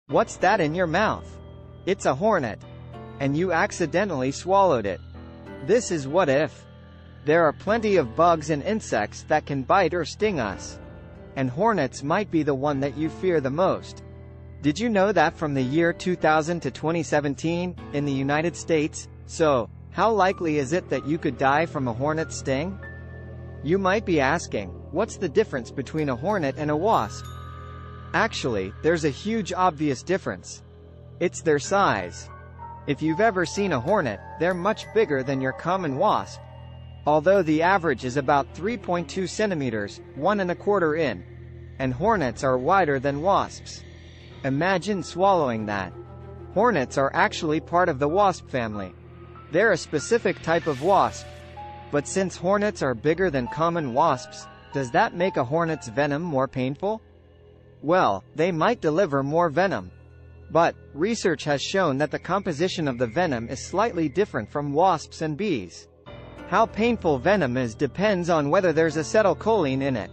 What's that in your mouth? It's a hornet. And you accidentally swallowed it. This is what if. There are plenty of bugs and insects that can bite or sting us. And hornets might be the one that you fear the most. Did you know that from the year 2000 to 2017, in the United States, so, how likely is it that you could die from a hornet sting? You might be asking, what's the difference between a hornet and a wasp? Actually, there's a huge obvious difference. It's their size. If you've ever seen a hornet, they're much bigger than your common wasp. Although the average is about 3.2 centimeters, 1¼ in. And hornets are wider than wasps. Imagine swallowing that. Hornets are actually part of the wasp family. They're a specific type of wasp. But since hornets are bigger than common wasps, does that make a hornet's venom more painful? Well, they might deliver more venom. But, research has shown that the composition of the venom is slightly different from wasps and bees. How painful venom is depends on whether there's acetylcholine in it.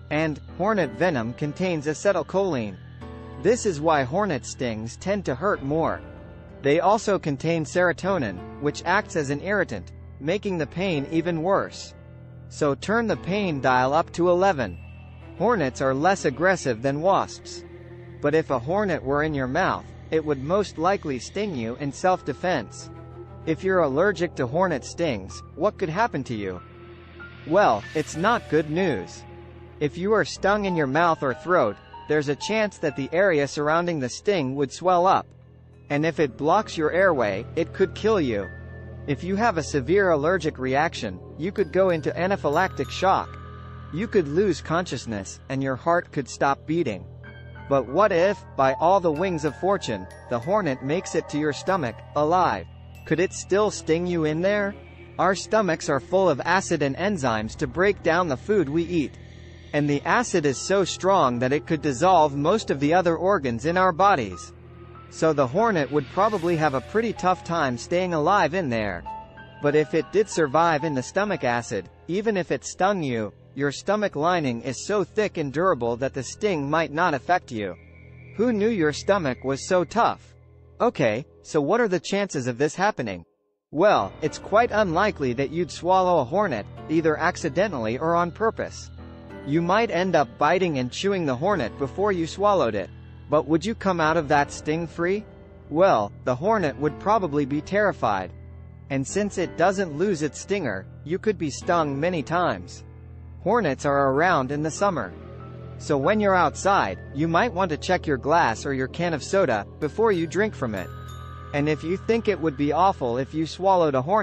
And, hornet venom contains acetylcholine. This is why hornet stings tend to hurt more. They also contain serotonin, which acts as an irritant, making the pain even worse. So turn the pain dial up to 11. Hornets are less aggressive than wasps. But if a hornet were in your mouth, it would most likely sting you in self-defense. If you're allergic to hornet stings, what could happen to you? Well, it's not good news. If you are stung in your mouth or throat, there's a chance that the area surrounding the sting would swell up. And if it blocks your airway, it could kill you. If you have a severe allergic reaction, you could go into anaphylactic shock. You could lose consciousness, and your heart could stop beating. But what if, by all the wings of fortune, the hornet makes it to your stomach, alive? Could it still sting you in there? Our stomachs are full of acid and enzymes to break down the food we eat. And the acid is so strong that it could dissolve most of the other organs in our bodies. So the hornet would probably have a pretty tough time staying alive in there. But if it did survive in the stomach acid, even if it stung you, your stomach lining is so thick and durable that the sting might not affect you. Who knew your stomach was so tough? Okay, so what are the chances of this happening? Well, it's quite unlikely that you'd swallow a hornet, either accidentally or on purpose. You might end up biting and chewing the hornet before you swallowed it. But would you come out of that sting free? Well, the hornet would probably be terrified. And since it doesn't lose its stinger, you could be stung many times. Hornets are around in the summer. So when you're outside, you might want to check your glass or your can of soda before you drink from it. And if you think it would be awful if you swallowed a hornet,